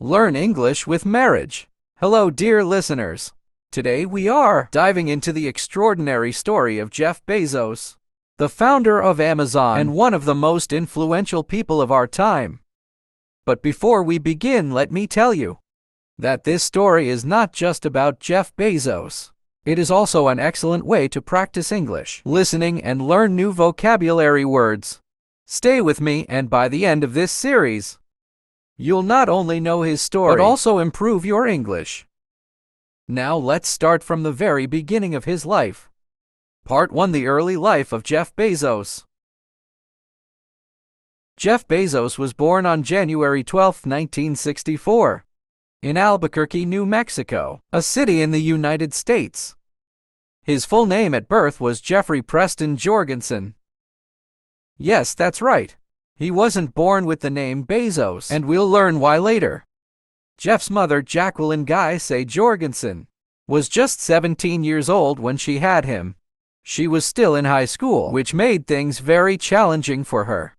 Learn English with marriage. Hello, dear listeners. Today we are diving into the extraordinary story of Jeff Bezos, the founder of Amazon and one of the most influential people of our time. But before we begin, let me tell you that this story is not just about Jeff Bezos. It is also an excellent way to practice English, listening, and learn new vocabulary words. Stay with me, and by the end of this series, you'll not only know his story, but also improve your English. Now let's start from the very beginning of his life. Part 1: The early life of Jeff Bezos. Jeff Bezos was born on January 12, 1964, in Albuquerque, New Mexico, a city in the United States. His full name at birth was Jeffrey Preston Jorgensen. Yes, that's right. He wasn't born with the name Bezos, and we'll learn why later. Jeff's mother, Jacqueline Guy Jorgensen, was just 17 years old when she had him. She was still in high school, which made things very challenging for her.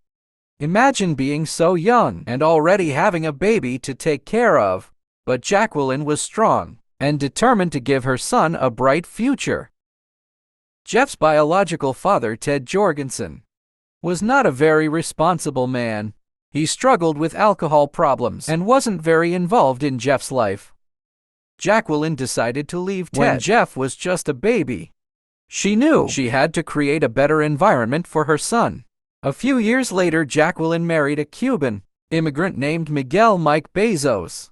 Imagine being so young and already having a baby to take care of. But Jacqueline was strong and determined to give her son a bright future. Jeff's biological father, Ted Jorgensen, was not a very responsible man. He struggled with alcohol problems and wasn't very involved in Jeff's life. Jacqueline decided to leave Ted when Jeff was just a baby. She knew she had to create a better environment for her son. A few years later, Jacqueline married a Cuban immigrant named Miguel Mike Bezos.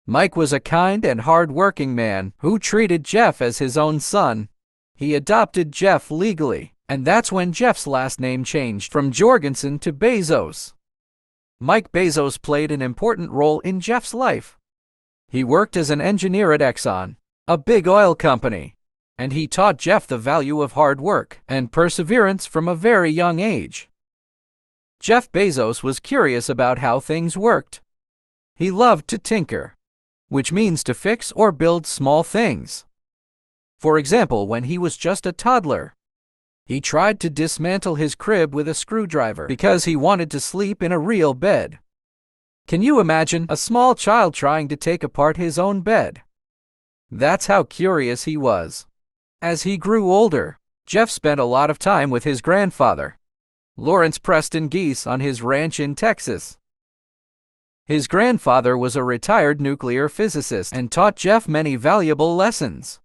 Mike was a kind and hard-working man who treated Jeff as his own son. He adopted Jeff legally, and that's when Jeff's last name changed from Jorgensen to Bezos. Mike Bezos played an important role in Jeff's life. He worked as an engineer at Exxon, a big oil company, and he taught Jeff the value of hard work and perseverance from a very young age. Jeff Bezos was curious about how things worked. He loved to tinker, which means to fix or build small things. For example, when he was just a toddler, he tried to dismantle his crib with a screwdriver because he wanted to sleep in a real bed. Can you imagine a small child trying to take apart his own bed? That's how curious he was. As he grew older, Jeff spent a lot of time with his grandfather, Lawrence Preston Geese, on his ranch in Texas. His grandfather was a retired nuclear physicist and taught Jeff many valuable lessons.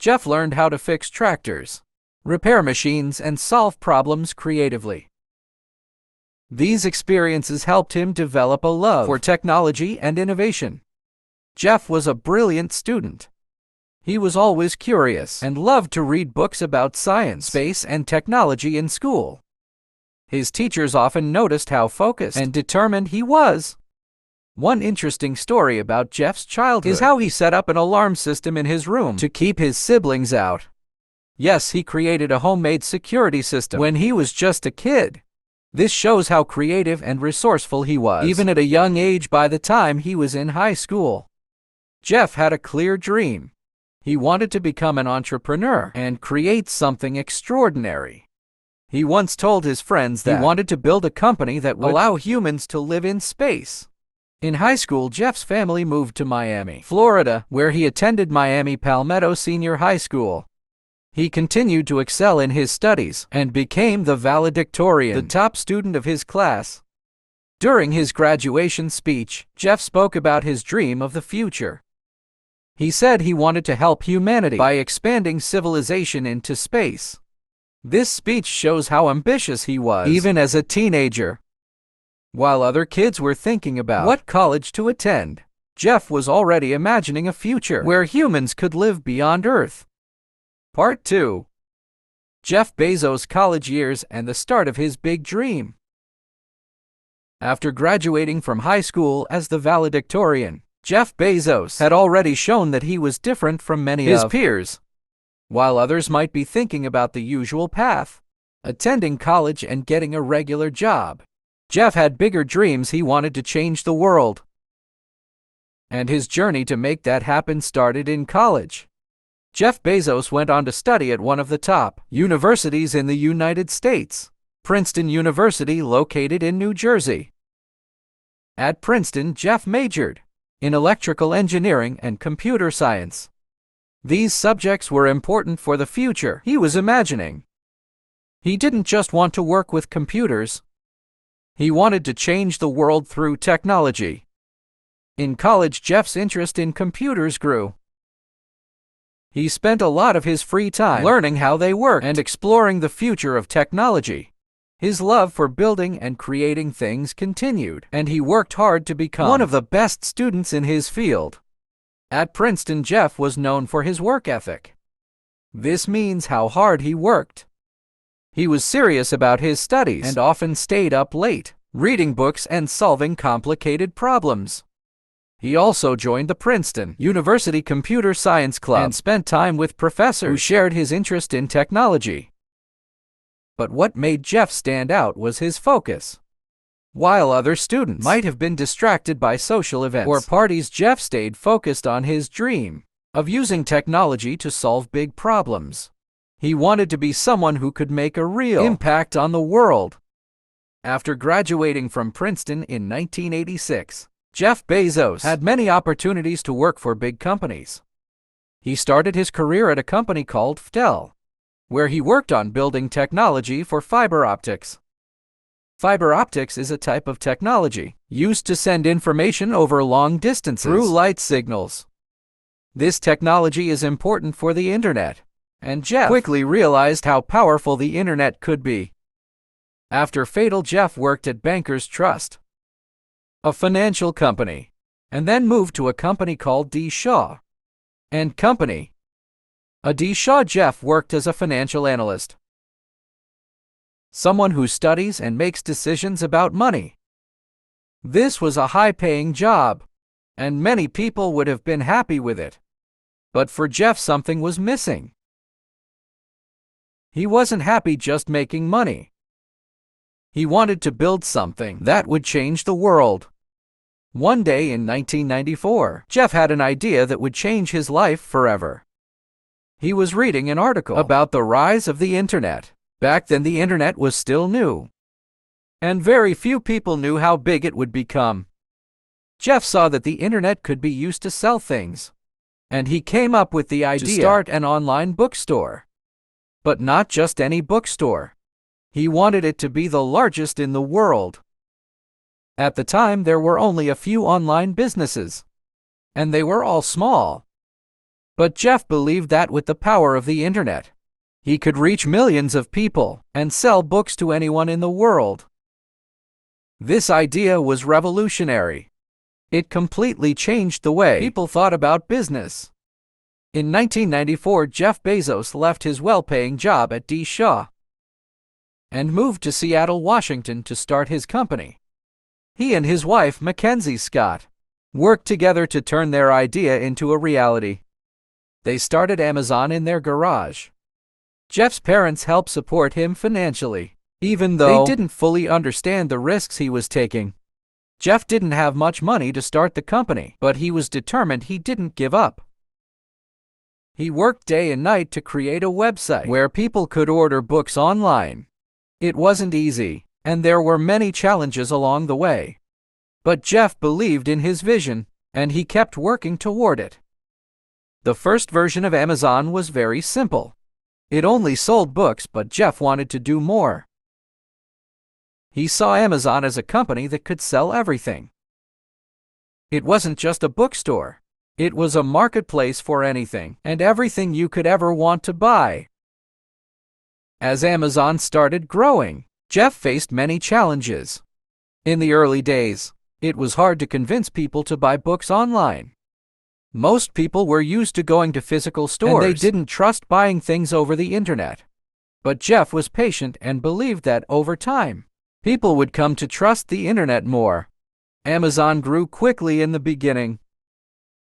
Jeff learned how to fix tractors, repair machines, and solve problems creatively. These experiences helped him develop a love for technology and innovation. Jeff was a brilliant student. He was always curious and loved to read books about science, space, and technology in school. His teachers often noticed how focused and determined he was. One interesting story about Jeff's childhood is how he set up an alarm system in his room to keep his siblings out. Yes, he created a homemade security system when he was just a kid. This shows how creative and resourceful he was, even at a young age. By the time he was in high school, Jeff had a clear dream. He wanted to become an entrepreneur and create something extraordinary. He once told his friends that he wanted to build a company that would allow humans to live in space. In high school, Jeff's family moved to Miami, Florida, where he attended Miami Palmetto Senior High School. He continued to excel in his studies and became the valedictorian, the top student of his class. During his graduation speech, Jeff spoke about his dream of the future. He said he wanted to help humanity by expanding civilization into space. This speech shows how ambitious he was, even as a teenager. While other kids were thinking about what college to attend, Jeff was already imagining a future where humans could live beyond Earth. Part 2: Jeff Bezos' college years and the start of his big dream. After graduating from high school as the valedictorian, Jeff Bezos had already shown that he was different from many of his peers. While others might be thinking about the usual path, attending college and getting a regular job, Jeff had bigger dreams. He wanted to change the world. And his journey to make that happen started in college. Jeff Bezos went on to study at one of the top universities in the United States, Princeton University, located in New Jersey. At Princeton, Jeff majored in electrical engineering and computer science. These subjects were important for the future he was imagining. He didn't just want to work with computers. He wanted to change the world through technology. In college, Jeff's interest in computers grew. He spent a lot of his free time learning how they worked and exploring the future of technology. His love for building and creating things continued, and he worked hard to become one of the best students in his field. At Princeton, Jeff was known for his work ethic. This means how hard he worked. He was serious about his studies and often stayed up late, reading books and solving complicated problems. He also joined the Princeton University Computer Science Club and spent time with professors who shared his interest in technology. But what made Jeff stand out was his focus. While other students might have been distracted by social events or parties, Jeff stayed focused on his dream of using technology to solve big problems. He wanted to be someone who could make a real impact on the world. After graduating from Princeton in 1986, Jeff Bezos had many opportunities to work for big companies. He started his career at a company called Dell, where he worked on building technology for fiber optics. Fiber optics is a type of technology used to send information over long distances through light signals. This technology is important for the internet, and Jeff quickly realized how powerful the internet could be. After Fatal, Jeff worked at Bankers Trust, a financial company, and then moved to a company called D. Shaw and Company. At D. Shaw, Jeff worked as a financial analyst, someone who studies and makes decisions about money. This was a high-paying job, and many people would have been happy with it. But for Jeff, something was missing. He wasn't happy just making money. He wanted to build something that would change the world. One day in 1994, Jeff had an idea that would change his life forever. He was reading an article about the rise of the internet. Back then, the internet was still new, and very few people knew how big it would become. Jeff saw that the internet could be used to sell things, and he came up with the idea to start an online bookstore. But not just any bookstore. He wanted it to be the largest in the world. At the time, there were only a few online businesses, and they were all small. But Jeff believed that with the power of the internet, he could reach millions of people and sell books to anyone in the world. This idea was revolutionary. It completely changed the way people thought about business. In 1994, Jeff Bezos left his well-paying job at D. Shaw and moved to Seattle, Washington to start his company. He and his wife, Mackenzie Scott, worked together to turn their idea into a reality. They started Amazon in their garage. Jeff's parents helped support him financially, even though they didn't fully understand the risks he was taking. Jeff didn't have much money to start the company, but he was determined. He didn't give up. He worked day and night to create a website where people could order books online. It wasn't easy, and there were many challenges along the way. But Jeff believed in his vision, and he kept working toward it. The first version of Amazon was very simple. It only sold books, but Jeff wanted to do more. He saw Amazon as a company that could sell everything. It wasn't just a bookstore. It was a marketplace for anything and everything you could ever want to buy. As Amazon started growing, Jeff faced many challenges. In the early days, it was hard to convince people to buy books online. Most people were used to going to physical stores, and they didn't trust buying things over the internet. But Jeff was patient and believed that over time, people would come to trust the internet more. Amazon grew quickly in the beginning.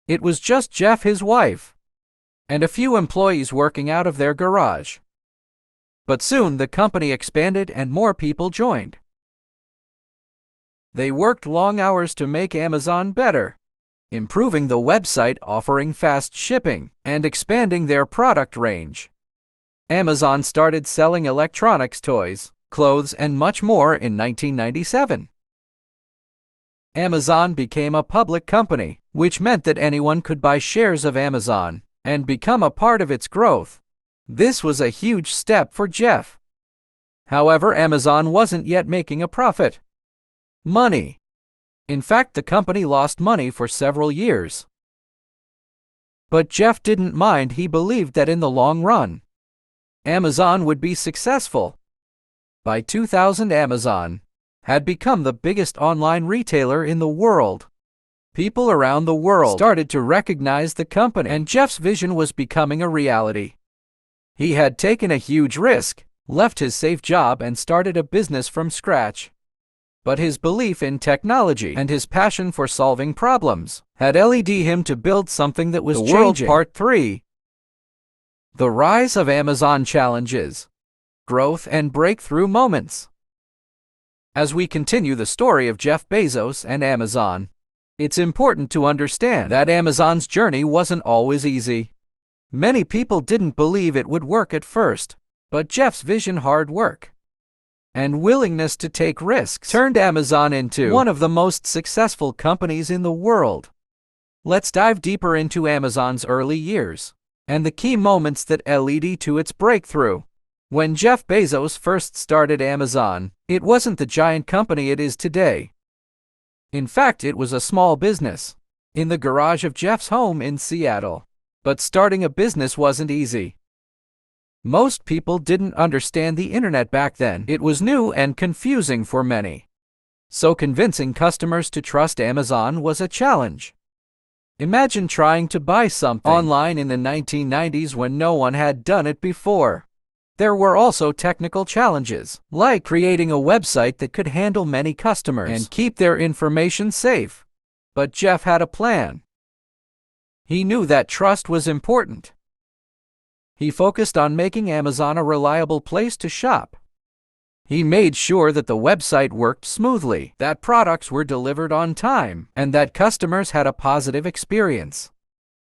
It was just Jeff, his wife, and a few employees working out of their garage. But soon the company expanded and more people joined. They worked long hours to make Amazon better, improving the website, offering fast shipping, and expanding their product range. Amazon started selling electronics, toys, clothes, and much more in 1997. Amazon became a public company, which meant that anyone could buy shares of Amazon and become a part of its growth. This was a huge step for Jeff. However, Amazon wasn't yet making a profit. Money. In fact, the company lost money for several years. But Jeff didn't mind. He believed that in the long run, Amazon would be successful. By 2000, Amazon had become the biggest online retailer in the world. People around the world started to recognize the company, and Jeff's vision was becoming a reality. He had taken a huge risk, left his safe job, and started a business from scratch. But his belief in technology and his passion for solving problems had led him to build something that was changing. Part 3. The Rise of Amazon Challenges, Growth and Breakthrough Moments. As we continue the story of Jeff Bezos and Amazon, it's important to understand that Amazon's journey wasn't always easy. Many people didn't believe it would work at first, but Jeff's vision, hard work, and willingness to take risks turned Amazon into one of the most successful companies in the world. Let's dive deeper into Amazon's early years and the key moments that led to its breakthrough. When Jeff Bezos first started Amazon, it wasn't the giant company it is today. In fact, it was a small business in the garage of Jeff's home in Seattle. But starting a business wasn't easy. Most people didn't understand the internet back then. It was new and confusing for many. So convincing customers to trust Amazon was a challenge. Imagine trying to buy something online in the 1990s when no one had done it before. There were also technical challenges, like creating a website that could handle many customers and keep their information safe. But Jeff had a plan. He knew that trust was important. He focused on making Amazon a reliable place to shop. He made sure that the website worked smoothly, that products were delivered on time, and that customers had a positive experience.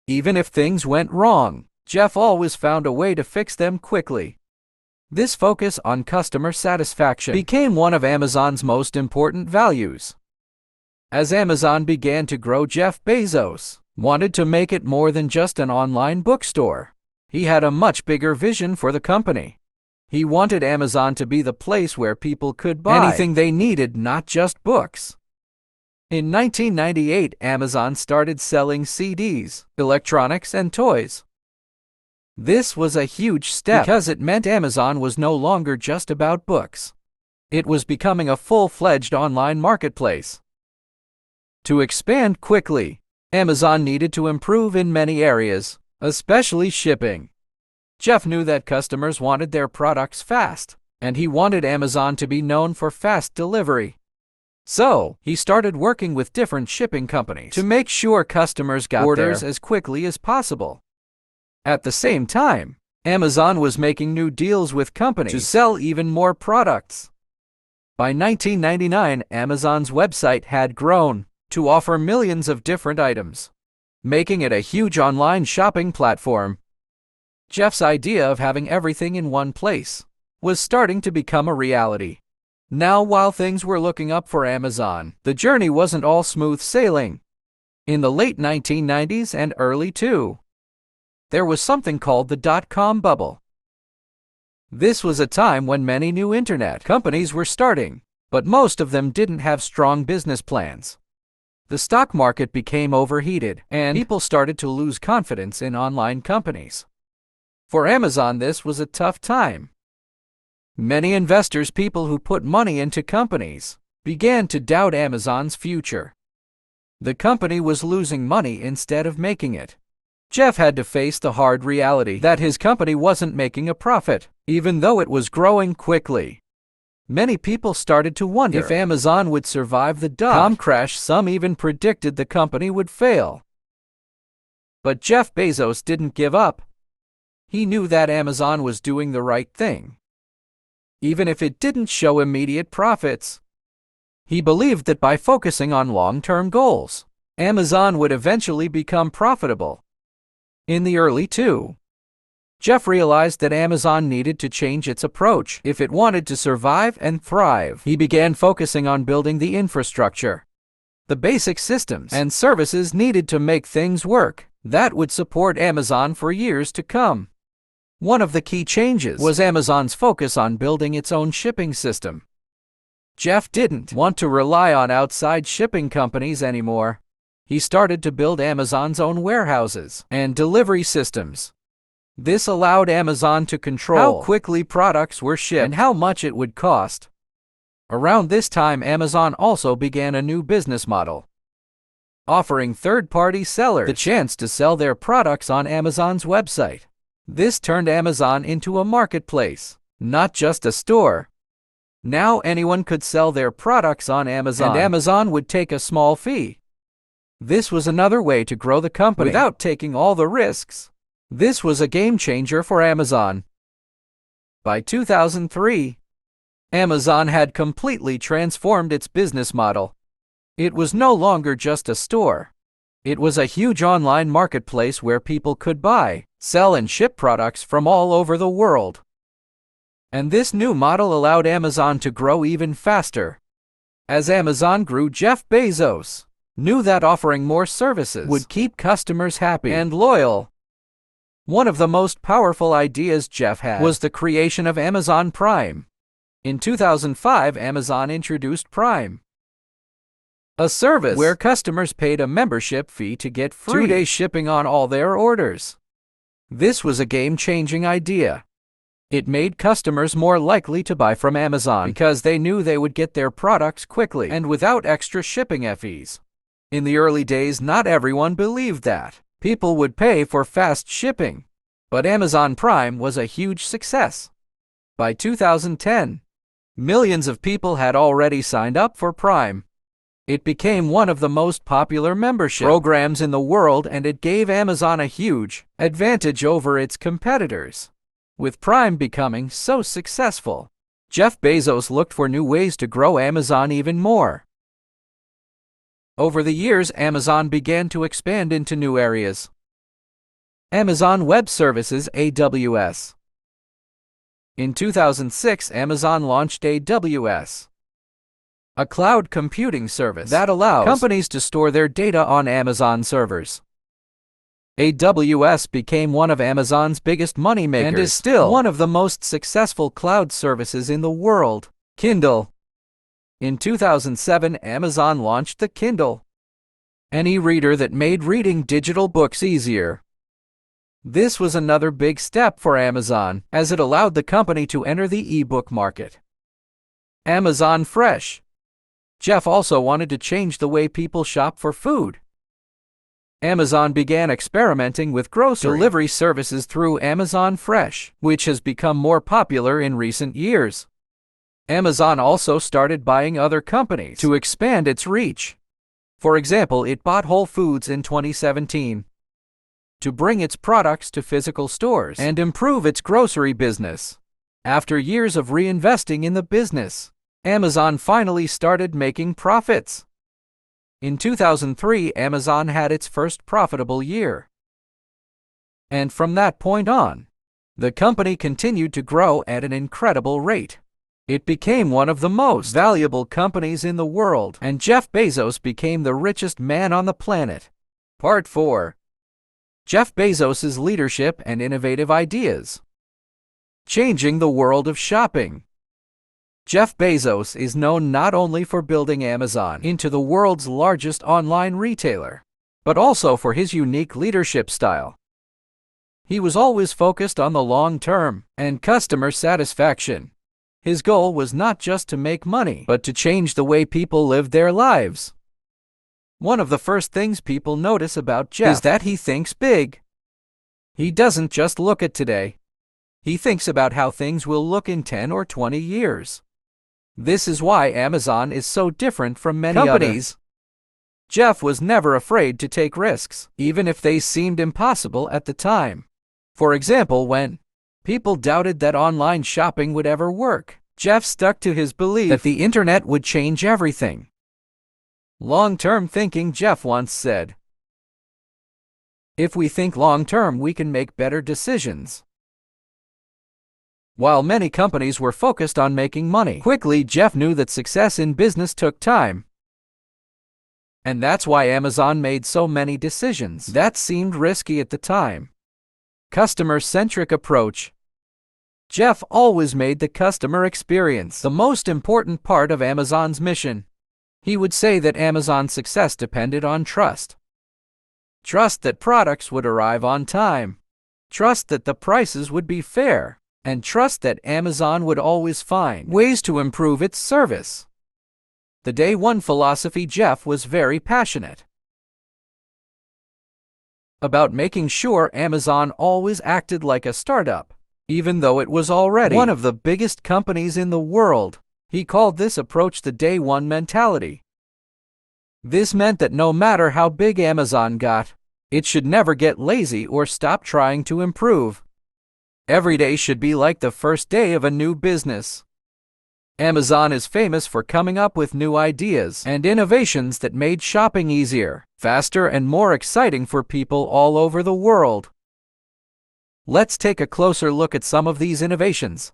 Even if things went wrong, Jeff always found a way to fix them quickly. This focus on customer satisfaction became one of Amazon's most important values. As Amazon began to grow, Jeff Bezos wanted to make it more than just an online bookstore. He had a much bigger vision for the company. He wanted Amazon to be the place where people could buy anything they needed, not just books. In 1998, Amazon started selling CDs, electronics, and toys. This was a huge step because it meant Amazon was no longer just about books. It was becoming a full-fledged online marketplace. To expand quickly, Amazon needed to improve in many areas, especially shipping. Jeff knew that customers wanted their products fast, and he wanted Amazon to be known for fast delivery. So, he started working with different shipping companies to make sure customers got orders as quickly as possible. At the same time, Amazon was making new deals with companies to sell even more products. By 1999, Amazon's website had grown to offer millions of different items, making it a huge online shopping platform. Jeff's idea of having everything in one place was starting to become a reality. Now, while things were looking up for Amazon, the journey wasn't all smooth sailing. In the late 1990s and early 2000s, there was something called the dot-com bubble. This was a time when many new internet companies were starting, but most of them didn't have strong business plans. The stock market became overheated, and people started to lose confidence in online companies. For Amazon, this was a tough time. Many investors, people who put money into companies, began to doubt Amazon's future. The company was losing money instead of making it. Jeff had to face the hard reality that his company wasn't making a profit, even though it was growing quickly. Many people started to wonder if Amazon would survive the dot-com crash. Some even predicted the company would fail. But Jeff Bezos didn't give up. He knew that Amazon was doing the right thing, even if it didn't show immediate profits. He believed that by focusing on long-term goals, Amazon would eventually become profitable. In the early 2000s, Jeff realized that Amazon needed to change its approach if it wanted to survive and thrive. He began focusing on building the infrastructure. the basic systems and services needed to make things work that would support Amazon for years to come. One of the key changes was Amazon's focus on building its own shipping system. Jeff didn't want to rely on outside shipping companies anymore. He started to build Amazon's own warehouses and delivery systems. This allowed Amazon to control how quickly products were shipped and how much it would cost. Around this time, Amazon also began a new business model, offering third-party sellers the chance to sell their products on Amazon's website. This turned Amazon into a marketplace, not just a store. Now anyone could sell their products on Amazon, and Amazon would take a small fee. This was another way to grow the company without taking all the risks. This was a game changer for Amazon. By 2003, Amazon had completely transformed its business model. It was no longer just a store. It was a huge online marketplace where people could buy, sell, and ship products from all over the world. And this new model allowed Amazon to grow even faster. As Amazon grew, Jeff Bezos knew that offering more services would keep customers happy and loyal. One of the most powerful ideas Jeff had was the creation of Amazon Prime. In 2005, Amazon introduced Prime, a service where customers paid a membership fee to get free 2-day shipping on all their orders. This was a game-changing idea. It made customers more likely to buy from Amazon because they knew they would get their products quickly and without extra shipping fees. In the early days, not everyone believed that people would pay for fast shipping, but Amazon Prime was a huge success. By 2010, millions of people had already signed up for Prime. It became one of the most popular membership programs in the world, and it gave Amazon a huge advantage over its competitors. With Prime becoming so successful, Jeff Bezos looked for new ways to grow Amazon even more. Over the years, Amazon began to expand into new areas. Amazon Web Services (AWS). In 2006, Amazon launched AWS, a cloud computing service that allows companies to store their data on Amazon servers. AWS became one of Amazon's biggest moneymakers and is still one of the most successful cloud services in the world. Kindle. In 2007, Amazon launched the Kindle, an e-reader that made reading digital books easier. This was another big step for Amazon, as it allowed the company to enter the e-book market. Amazon Fresh. Jeff also wanted to change the way people shop for food. Amazon began experimenting with grocery delivery services through Amazon Fresh, which has become more popular in recent years. Amazon also started buying other companies to expand its reach. For example, it bought Whole Foods in 2017 to bring its products to physical stores and improve its grocery business. After years of reinvesting in the business, Amazon finally started making profits. In 2003, Amazon had its first profitable year. And from that point on, the company continued to grow at an incredible rate. It became one of the most valuable companies in the world, and Jeff Bezos became the richest man on the planet. Part 4. Jeff Bezos' leadership and innovative ideas. Changing the world of shopping. Jeff Bezos is known not only for building Amazon into the world's largest online retailer, but also for his unique leadership style. He was always focused on the long term and customer satisfaction. His goal was not just to make money, but to change the way people lived their lives. One of the first things people notice about Jeff is that he thinks big. He doesn't just look at today. He thinks about how things will look in 10 or 20 years. This is why Amazon is so different from many companies. Jeff was never afraid to take risks, even if they seemed impossible at the time. For example, when people doubted that online shopping would ever work, Jeff stuck to his belief that the internet would change everything. Long-term thinking. Jeff once said, "If we think long-term, we can make better decisions." While many companies were focused on making money quickly, Jeff knew that success in business took time. And that's why Amazon made so many decisions that seemed risky at the time. Customer-centric approach. Jeff always made the customer experience the most important part of Amazon's mission. He would say that Amazon's success depended on trust. Trust that products would arrive on time. Trust that the prices would be fair. And trust that Amazon would always find ways to improve its service. The day one philosophy. Jeff was very passionate about making sure Amazon always acted like a startup, even though it was already one of the biggest companies in the world. He called this approach the day one mentality. This meant that no matter how big Amazon got, it should never get lazy or stop trying to improve. Every day should be like the first day of a new business. Amazon is famous for coming up with new ideas and innovations that made shopping easier, faster, and more exciting for people all over the world. Let's take a closer look at some of these innovations,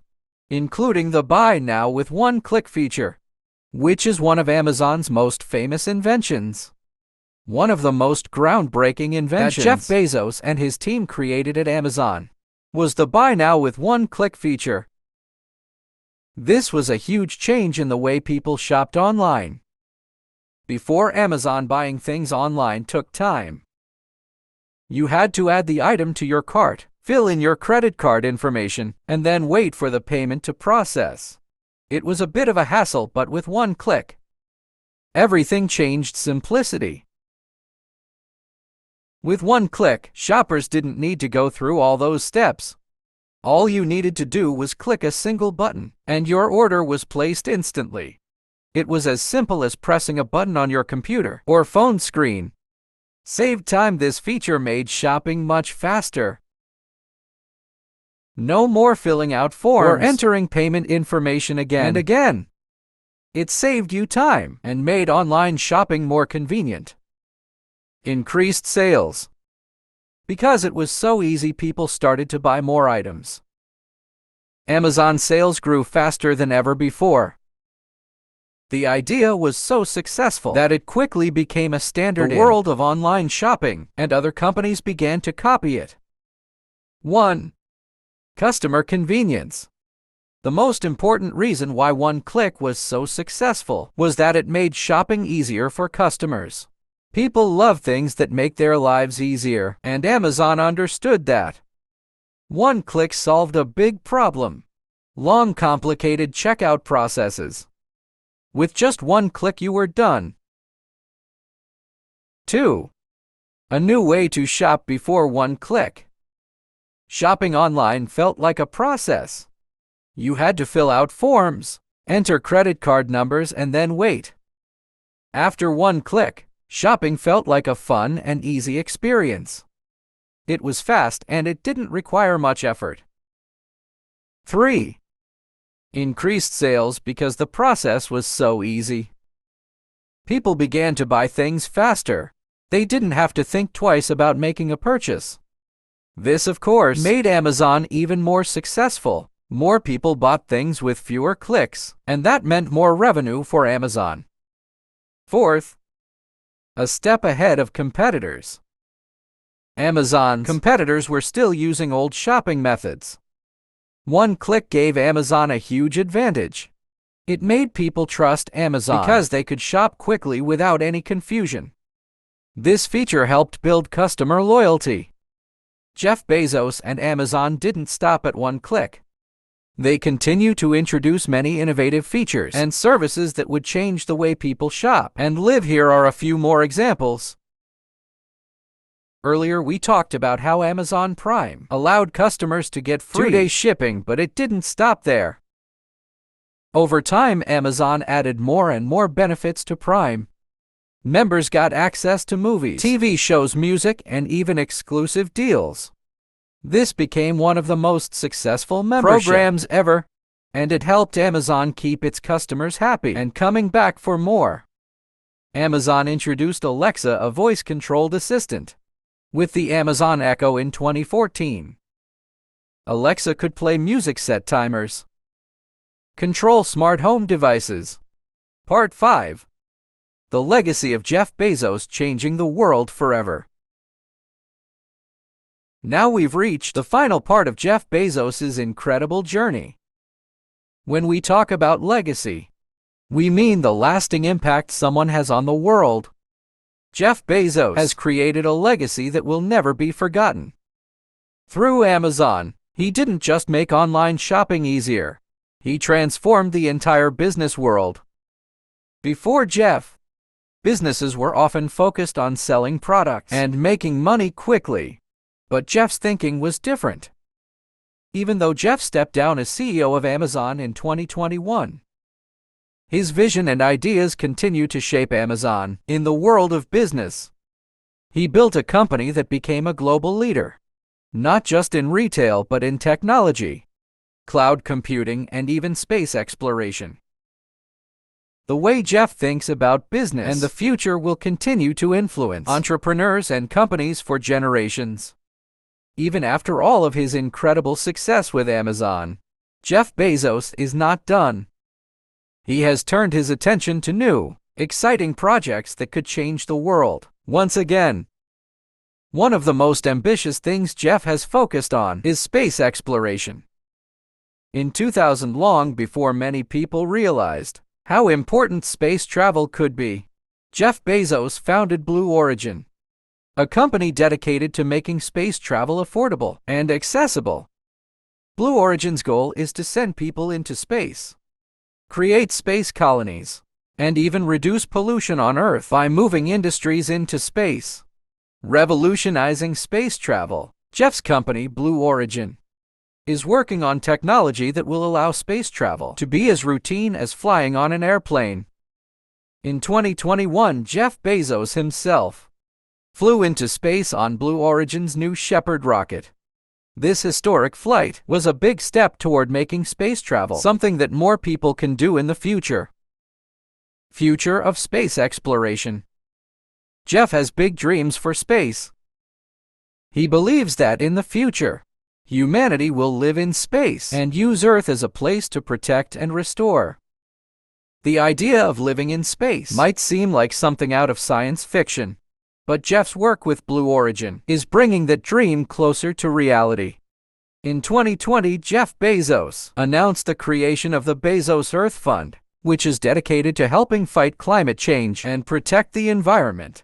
including the Buy Now with One-Click feature, which is one of Amazon's most famous inventions. One of the most groundbreaking inventions that Jeff Bezos and his team created at Amazon was the Buy Now with One-Click feature. This was a huge change in the way people shopped online. Before Amazon, buying things online took time. You had to add the item to your cart, fill in your credit card information, and then wait for the payment to process. It was a bit of a hassle, but with one click, everything changed. Simplicity. With one click, shoppers didn't need to go through all those steps. All you needed to do was click a single button, and your order was placed instantly. It was as simple as pressing a button on your computer or phone screen. Saved time. This feature made shopping much faster. No more filling out forms or entering payment information again and again. It saved you time and made online shopping more convenient. Increased sales. Because it was so easy, people started to buy more items. Amazon sales grew faster than ever before. The idea was so successful that it quickly became a standard in the world of online shopping, and other companies began to copy it. 1. Customer convenience. The most important reason why one-click was so successful was that it made shopping easier for customers. People love things that make their lives easier, and Amazon understood that. One click solved a big problem: long, complicated checkout processes. With just one click, you were done. 2. A new way to shop. Before one click, shopping online felt like a process. You had to fill out forms, enter credit card numbers, and then wait. After one click, shopping felt like a fun and easy experience. It was fast and it didn't require much effort. 3. Increased sales. Because the process was so easy, people began to buy things faster. They didn't have to think twice about making a purchase. This, of course, made Amazon even more successful. More people bought things with fewer clicks, and that meant more revenue for Amazon. 4th, a step ahead of competitors. Amazon's competitors were still using old shopping methods. One click gave Amazon a huge advantage. It made people trust Amazon because they could shop quickly without any confusion. This feature helped build customer loyalty. Jeff Bezos and Amazon didn't stop at one click. They continue to introduce many innovative features and services that would change the way people shop and live. Here are a few more examples. Earlier we talked about how Amazon Prime allowed customers to get free 2-day shipping, but it didn't stop there. Over time, Amazon added more and more benefits to Prime. Members got access to movies, TV shows, music, and even exclusive deals. This became one of the most successful membership programs ever, and it helped Amazon keep its customers happy and coming back for more. Amazon introduced Alexa, a voice-controlled assistant, with the Amazon Echo in 2014. Alexa could play music, set timers, control smart home devices. Part 5. the legacy of Jeff Bezos changing the world forever. Now we've reached the final part of Jeff Bezos' incredible journey. When we talk about legacy, we mean the lasting impact someone has on the world. Jeff Bezos has created a legacy that will never be forgotten. Through Amazon, he didn't just make online shopping easier. He transformed the entire business world. Before Jeff, businesses were often focused on selling products and making money quickly. But Jeff's thinking was different. Even though Jeff stepped down as CEO of Amazon in 2021, his vision and ideas continue to shape Amazon in the world of business. He built a company that became a global leader, not just in retail but in technology, cloud computing, and even space exploration. The way Jeff thinks about business and the future will continue to influence entrepreneurs and companies for generations. Even after all of his incredible success with Amazon, Jeff Bezos is not done. He has turned his attention to new, exciting projects that could change the world once again. One of the most ambitious things Jeff has focused on is space exploration. In 2000, long before many people realized how important space travel could be, Jeff Bezos founded Blue Origin, a company dedicated to making space travel affordable and accessible. Blue Origin's goal is to send people into space, create space colonies, and even reduce pollution on Earth by moving industries into space. Revolutionizing space travel, Jeff's company, Blue Origin, is working on technology that will allow space travel to be as routine as flying on an airplane. In 2021, Jeff Bezos himself flew into space on Blue Origin's New Shepard rocket. This historic flight was a big step toward making space travel something that more people can do in the future. Future of space exploration. Jeff has big dreams for space. He believes that in the future, humanity will live in space and use Earth as a place to protect and restore. The idea of living in space might seem like something out of science fiction, but Jeff's work with Blue Origin is bringing that dream closer to reality. In 2020, Jeff Bezos announced the creation of the Bezos Earth Fund, which is dedicated to helping fight climate change and protect the environment.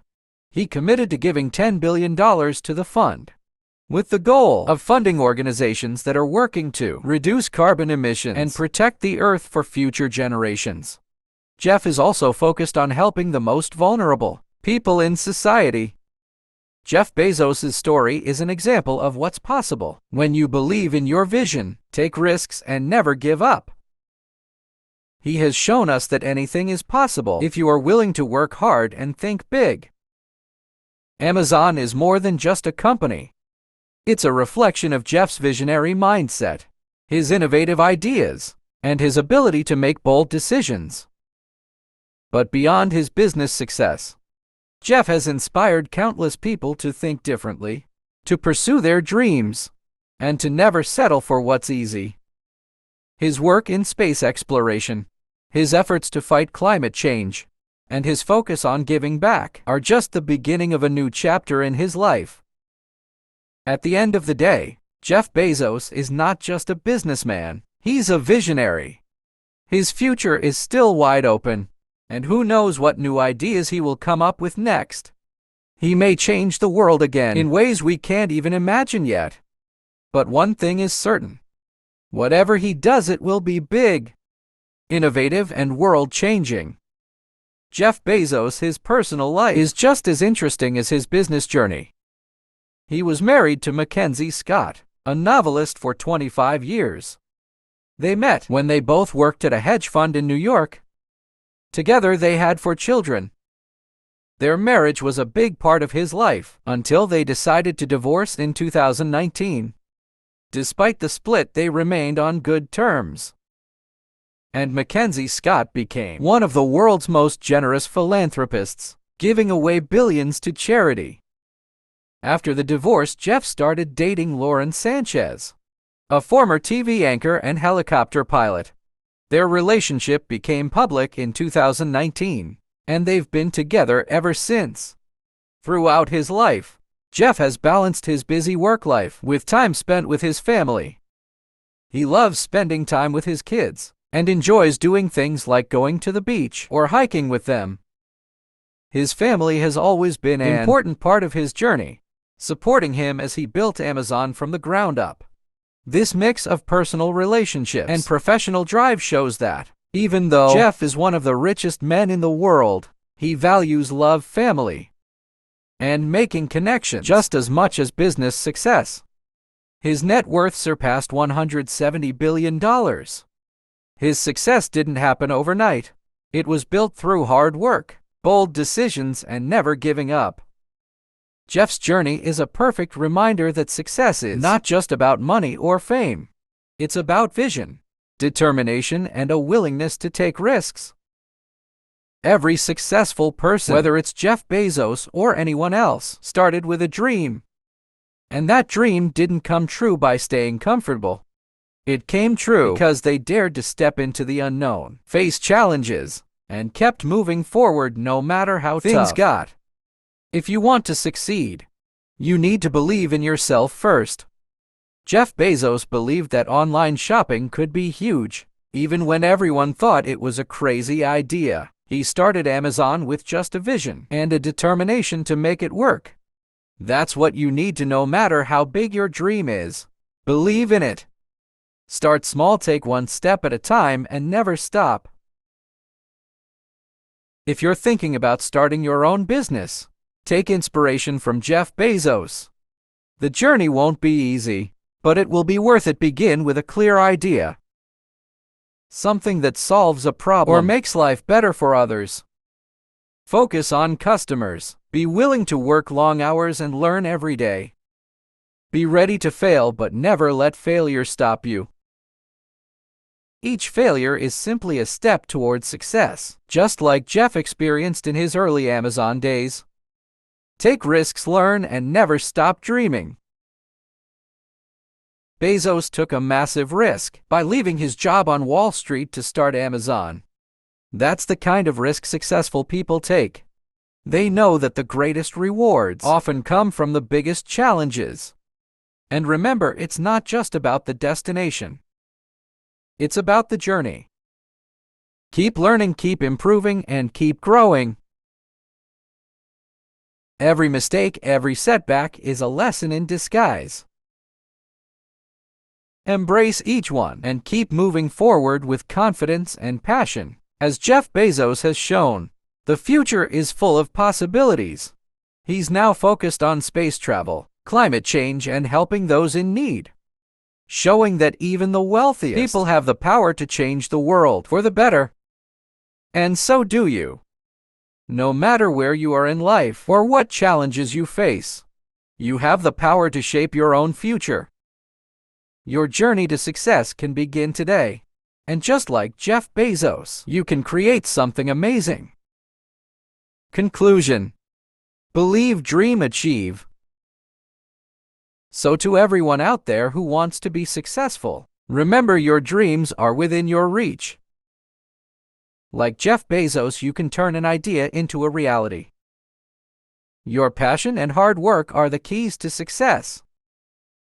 He committed to giving $10 billion to the fund, with the goal of funding organizations that are working to reduce carbon emissions and protect the Earth for future generations. Jeff is also focused on helping the most vulnerable people in society. Jeff Bezos' story is an example of what's possible when you believe in your vision, take risks, and never give up. He has shown us that anything is possible if you are willing to work hard and think big. Amazon is more than just a company. It's a reflection of Jeff's visionary mindset, his innovative ideas, and his ability to make bold decisions. But beyond his business success, Jeff has inspired countless people to think differently, to pursue their dreams, and to never settle for what's easy. His work in space exploration, his efforts to fight climate change, and his focus on giving back are just the beginning of a new chapter in his life. At the end of the day, Jeff Bezos is not just a businessman, he's a visionary. His future is still wide open, and who knows what new ideas he will come up with next. He may change the world again in ways we can't even imagine yet. But one thing is certain. Whatever he does, it will be big, innovative, and world-changing. Jeff Bezos, his personal life is just as interesting as his business journey. He was married to Mackenzie Scott, a novelist, for 25 years. They met when they both worked at a hedge fund in New York. Together they had 4 children. Their marriage was a big part of his life until they decided to divorce in 2019. Despite the split, they remained on good terms. And Mackenzie Scott became one of the world's most generous philanthropists, giving away billions to charity. After the divorce, Jeff started dating Lauren Sanchez, a former TV anchor and helicopter pilot. Their relationship became public in 2019, and they've been together ever since. Throughout his life, Jeff has balanced his busy work life with time spent with his family. He loves spending time with his kids and enjoys doing things like going to the beach or hiking with them. His family has always been an important part of his journey, supporting him as he built Amazon from the ground up. This mix of personal relationships and professional drive shows that, even though Jeff is one of the richest men in the world, he values love, family, and making connections just as much as business success. His net worth surpassed $170 billion. His success didn't happen overnight. It was built through hard work, bold decisions, and never giving up. Jeff's journey is a perfect reminder that success is not just about money or fame. It's about vision, determination, and a willingness to take risks. Every successful person, whether it's Jeff Bezos or anyone else, started with a dream. And that dream didn't come true by staying comfortable. It came true because they dared to step into the unknown, face challenges, and kept moving forward no matter how things got. If you want to succeed, you need to believe in yourself first. Jeff Bezos believed that online shopping could be huge, even when everyone thought it was a crazy idea. He started Amazon with just a vision and a determination to make it work. That's what you need to know, no matter how big your dream is. Believe in it. Start small, take one step at a time, and never stop. If you're thinking about starting your own business, take inspiration from Jeff Bezos. The journey won't be easy, but it will be worth it. Begin with a clear idea, something that solves a problem or makes life better for others. Focus on customers. Be willing to work long hours and learn every day. Be ready to fail, but never let failure stop you. Each failure is simply a step towards success, just like Jeff experienced in his early Amazon days. Take risks, learn, and never stop dreaming. Bezos took a massive risk by leaving his job on Wall Street to start Amazon. That's the kind of risk successful people take. They know that the greatest rewards often come from the biggest challenges. And remember, it's not just about the destination. It's about the journey. Keep learning, keep improving, and keep growing. Every mistake, every setback is a lesson in disguise. Embrace each one and keep moving forward with confidence and passion. As Jeff Bezos has shown, the future is full of possibilities. He's now focused on space travel, climate change, and helping those in need, showing that even the wealthiest people have the power to change the world for the better. And so do you. No matter where you are in life or what challenges you face, you have the power to shape your own future. Your journey to success can begin today. And just like Jeff Bezos, you can create something amazing. Conclusion: believe, dream, achieve. So to everyone out there who wants to be successful, remember your dreams are within your reach. Like Jeff Bezos, you can turn an idea into a reality. Your passion and hard work are the keys to success.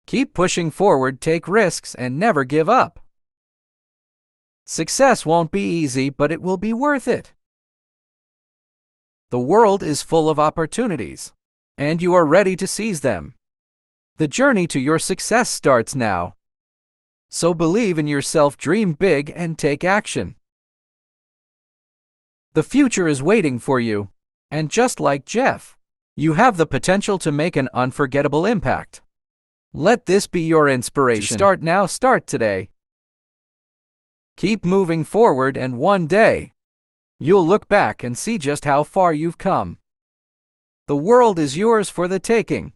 Keep pushing forward, take risks, and never give up. Success won't be easy, but it will be worth it. The world is full of opportunities, and you are ready to seize them. The journey to your success starts now. So believe in yourself, dream big, and take action. The future is waiting for you, and just like Jeff, you have the potential to make an unforgettable impact. Let this be your inspiration. Start now, start today. Keep moving forward, and one day, you'll look back and see just how far you've come. The world is yours for the taking.